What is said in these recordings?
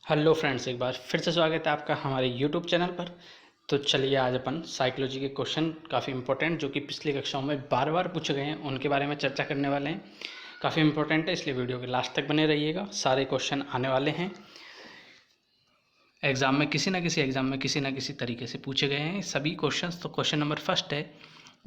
Hello friends, एक बार फिर से स्वागत है आपका हमारे यूट्यूब चैनल पर। तो चलिए आज अपन साइकोलॉजी के क्वेश्चन काफ़ी इंपॉर्टेंट जो कि पिछली कक्षाओं में बार बार पूछे गए हैं उनके बारे में चर्चा करने वाले हैं। काफ़ी इंपॉर्टेंट है, इसलिए वीडियो के लास्ट तक बने रहिएगा। सारे क्वेश्चन आने वाले हैं एग्ज़ाम में, किसी न किसी तरीके से पूछे गए हैं सभी क्वेश्चंस। तो क्वेश्चन नंबर फर्स्ट है,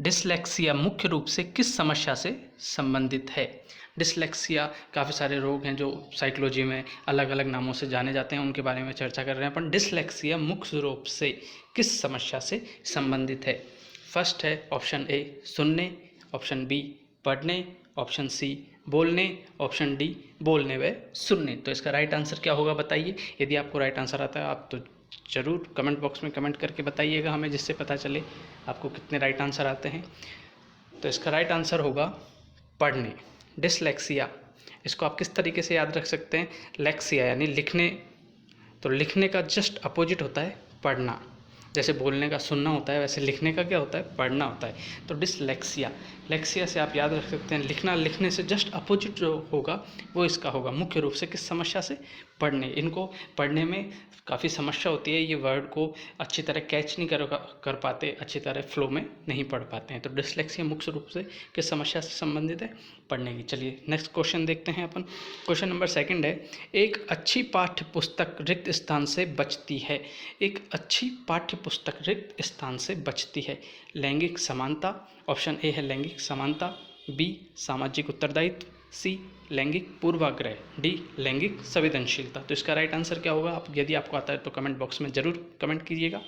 डिसलेक्सिया मुख्य रूप से किस समस्या से संबंधित है। डिसलेक्सिया काफ़ी सारे रोग हैं जो साइकोलॉजी में अलग अलग नामों से जाने जाते हैं, उनके बारे में चर्चा कर रहे हैं अपन। डिसलेक्सिया मुख्य रूप से किस समस्या से संबंधित है। फर्स्ट है ऑप्शन ए सुनने, ऑप्शन बी पढ़ने, ऑप्शन सी बोलने, ऑप्शन डी बोलने व सुनने। तो इसका राइट आंसर क्या होगा बताइए। यदि आपको राइट आंसर आता है आप तो ज़रूर कमेंट बॉक्स में कमेंट करके बताइएगा हमें, जिससे पता चले आपको कितने राइट आंसर आते हैं। तो इसका राइट आंसर होगा पढ़ने। डिसलेक्सिया, इसको आप किस तरीके से याद रख सकते हैं। लेक्सिया यानी लिखने, तो लिखने का जस्ट अपोजिट होता है पढ़ना। जैसे बोलने का सुनना होता है, वैसे लिखने का क्या होता है, पढ़ना होता है। तो डिसलेक्सिया, लेक्सिया से आप याद रख सकते हैं लिखना, लिखने से जस्ट अपोजिट जो होगा वो इसका होगा। मुख्य रूप से किस समस्या से, पढ़ने। इनको पढ़ने में काफ़ी समस्या होती है, ये वर्ड को अच्छी तरह कैच नहीं कर पाते, अच्छी तरह फ्लो में नहीं पढ़ पाते हैं। तो डिसलेक्सिया मुख्य रूप से किस समस्या से संबंधित है, पढ़ने की। चलिए नेक्स्ट क्वेश्चन देखते हैं अपन। क्वेश्चन नंबर सेकंड है, एक अच्छी पाठ्य पुस्तक रिक्त स्थान से बचती है। एक अच्छी पाठ्य पुस्तक रिक्त स्थान से बचती है। लैंगिक समानता, ऑप्शन ए है लैंगिक समानता, बी सामाजिक उत्तरदायित्व, सी लैंगिक पूर्वाग्रह, डी लैंगिक संवेदनशीलता। तो इसका राइट आंसर क्या होगा, आप यदि आपको आता है तो कमेंट बॉक्स में ज़रूर कमेंट कीजिएगा।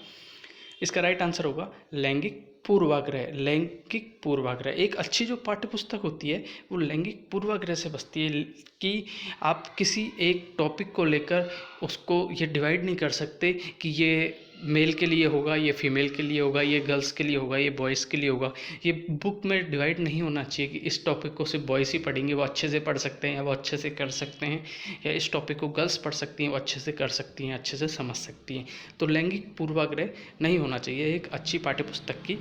इसका राइट आंसर होगा लैंगिक पूर्वाग्रह। लैंगिक पूर्वाग्रह, एक अच्छी जो पाठ्य पुस्तक होती है वो लैंगिक पूर्वाग्रह से बचती है कि आप किसी एक टॉपिक को लेकर उसको ये डिवाइड नहीं कर सकते कि ये मेल के लिए होगा, ये फीमेल के लिए होगा, ये गर्ल्स के लिए होगा, ये बॉयज़ के लिए होगा। ये बुक में डिवाइड नहीं होना चाहिए कि इस टॉपिक को सिर्फ बॉयज़ ही पढ़ेंगे, वो अच्छे से पढ़ सकते हैं या वो अच्छे से कर सकते हैं, या इस टॉपिक को गर्ल्स पढ़ सकती हैं, वो अच्छे से कर सकती हैं, अच्छे से समझ सकती हैं। तो लैंगिक पूर्वाग्रह नहीं होना चाहिए, एक अच्छी पाठ्यपुस्तक की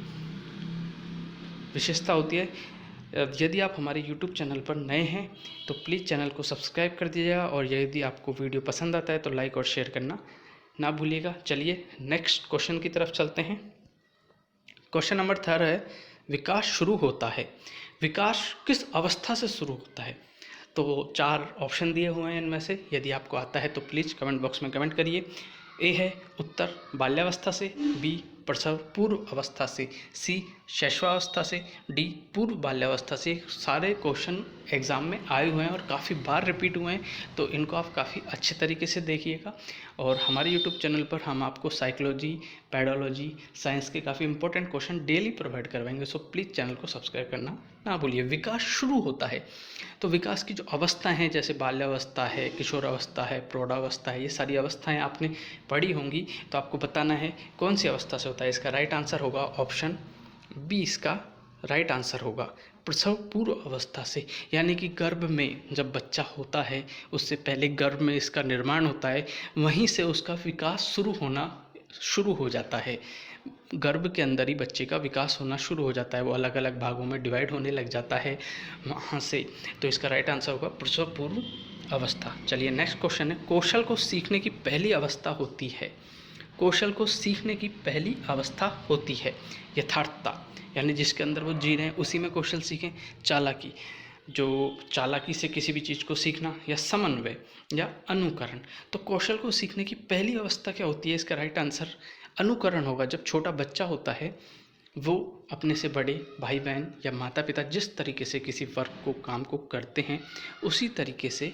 विशेषता होती है। यदि आप हमारे YouTube चैनल पर नए हैं तो प्लीज़ चैनल को सब्सक्राइब कर दीजिएगा, और यदि आपको वीडियो पसंद आता है तो लाइक और शेयर करना ना भूलिएगा। चलिए नेक्स्ट क्वेश्चन की तरफ चलते हैं। क्वेश्चन नंबर थर्ड है, विकास शुरू होता है। विकास किस अवस्था से शुरू होता है। तो चार ऑप्शन दिए हुए हैं, इनमें से यदि आपको आता है तो प्लीज़ कमेंट बॉक्स में कमेंट करिए। ए है उत्तर बाल्यावस्था से, बी प्रसव पूर्व अवस्था से, सी शैशवावस्था से, डी पूर्व बाल्यावस्था से। सारे क्वेश्चन एग्ज़ाम में आए हुए हैं और काफ़ी बार रिपीट हुए हैं, तो इनको आप काफ़ी अच्छे तरीके से देखिएगा। और हमारे यूट्यूब चैनल पर हम आपको साइकोलॉजी, पैडोलॉजी, साइंस के काफ़ी इंपॉर्टेंट क्वेश्चन डेली प्रोवाइड करवाएंगे, सो प्लीज़ चैनल को सब्सक्राइब करना ना भूलिए। विकास शुरू होता है, तो विकास की जो अवस्था हैं जैसे बाल्यावस्था है, किशोरावस्था है, प्रौढ़ावस्था है, ये सारी अवस्थाएं आपने पढ़ी होंगी, तो आपको बताना है कौन सी अवस्था से होता है। इसका राइट आंसर होगा ऑप्शन बी, इसका राइट आंसर होगा प्रसव पूर्व अवस्था से। यानी कि गर्भ में जब बच्चा होता है उससे पहले गर्भ में इसका निर्माण होता है, वहीं से उसका विकास शुरू हो जाता है। गर्भ के अंदर ही बच्चे का विकास होना शुरू हो जाता है, वो अलग अलग भागों में डिवाइड होने लग जाता है वहाँ से। तो इसका राइट आंसर होगा प्रसव पूर्व अवस्था। चलिए नेक्स्ट क्वेश्चन है, कौशल को सीखने की पहली अवस्था होती है। कौशल को सीखने की पहली अवस्था होती है यथार्थता, यानी जिसके अंदर वो जी रहे हैं उसी में कौशल सीखें। चालाकी, जो चालाकी से किसी भी चीज़ को सीखना, या समन्वय या अनुकरण। तो कौशल को सीखने की पहली अवस्था क्या होती है, इसका राइट आंसर अनुकरण होगा। जब छोटा बच्चा होता है वो अपने से बड़े भाई बहन या माता पिता जिस तरीके से किसी वर्क को, काम को करते हैं, उसी तरीके से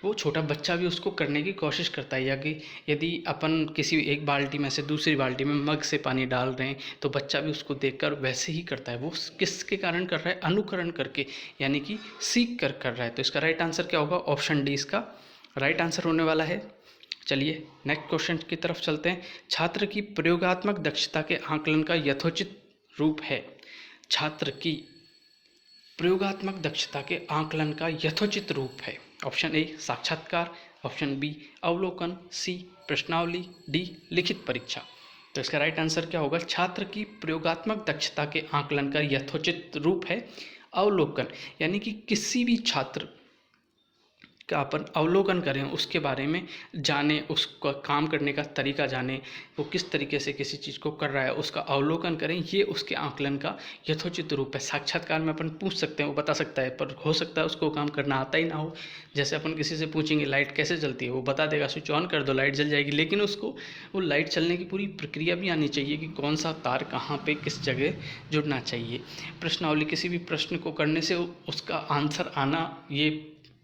वो छोटा बच्चा भी उसको करने की कोशिश करता है। या कि यदि अपन किसी एक बाल्टी में से दूसरी बाल्टी में मग से पानी डाल रहे हैं तो बच्चा भी उसको देखकर वैसे ही करता है। वो किसके कारण कर रहा है, अनुकरण करके, यानी कि सीख कर रहा है। तो इसका राइट आंसर क्या होगा, ऑप्शन डी इसका राइट आंसर होने वाला है। चलिए नेक्स्ट क्वेश्चन की तरफ चलते हैं। छात्र की प्रयोगात्मक दक्षता के आकलन का यथोचित रूप है। छात्र की प्रयोगात्मक दक्षता के आकलन का यथोचित रूप है। ऑप्शन ए साक्षात्कार, ऑप्शन बी अवलोकन, सी प्रश्नावली, डी लिखित परीक्षा। तो इसका राइट आंसर क्या होगा, छात्र की प्रयोगात्मक दक्षता के आकलन का यथोचित रूप है अवलोकन। यानी कि किसी भी छात्र का अपन अवलोकन करें, उसके बारे में जानें, उसका काम करने का तरीका जानें, वो किस तरीके से किसी चीज़ को कर रहा है उसका अवलोकन करें। ये उसके आकलन का यथोचित रूप है। साक्षात्कार में अपन पूछ सकते हैं, वो बता सकता है, पर हो सकता है उसको काम करना आता ही ना हो। जैसे अपन किसी से पूछेंगे लाइट कैसे चलती है, वो बता देगा स्विच ऑन कर दो लाइट जल जाएगी, लेकिन उसको वो लाइट चलने की पूरी प्रक्रिया भी आनी चाहिए कि कौन सा तार कहाँ पे किस जगह जुड़ना चाहिए। प्रश्नावली, किसी भी प्रश्न को करने से उसका आंसर आना ये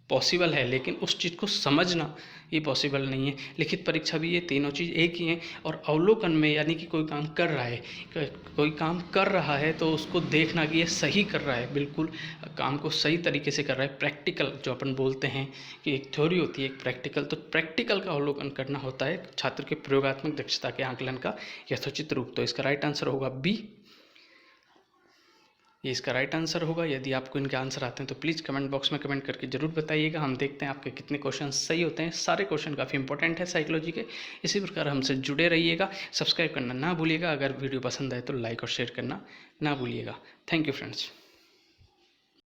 पॉसिबल है, लेकिन उस चीज़ को समझना ये पॉसिबल नहीं है। लिखित परीक्षा भी ये तीनों चीज़ एक ही हैं। और अवलोकन में यानी कि कोई काम कर रहा है, कोई काम कर रहा है तो उसको देखना कि ये सही कर रहा है, बिल्कुल काम को सही तरीके से कर रहा है। प्रैक्टिकल जो अपन बोलते हैं कि एक थ्योरी होती है एक प्रैक्टिकल, तो प्रैक्टिकल का अवलोकन करना होता है छात्र के प्रयोगात्मक दक्षता के आकलन का यथोचित रूप। तो इसका राइट आंसर होगा बी, ये इसका राइट आंसर होगा। यदि आपको इनके आंसर आते हैं तो प्लीज़ कमेंट बॉक्स में कमेंट करके ज़रूर बताइएगा। हम देखते हैं आपके कितने क्वेश्चन सही होते हैं। सारे क्वेश्चन काफ़ी इंपॉर्टेंट है साइकोलॉजी के। इसी प्रकार हमसे जुड़े रहिएगा, सब्सक्राइब करना ना भूलिएगा। अगर वीडियो पसंद आए तो लाइक और शेयर करना ना भूलिएगा। Thank you friends.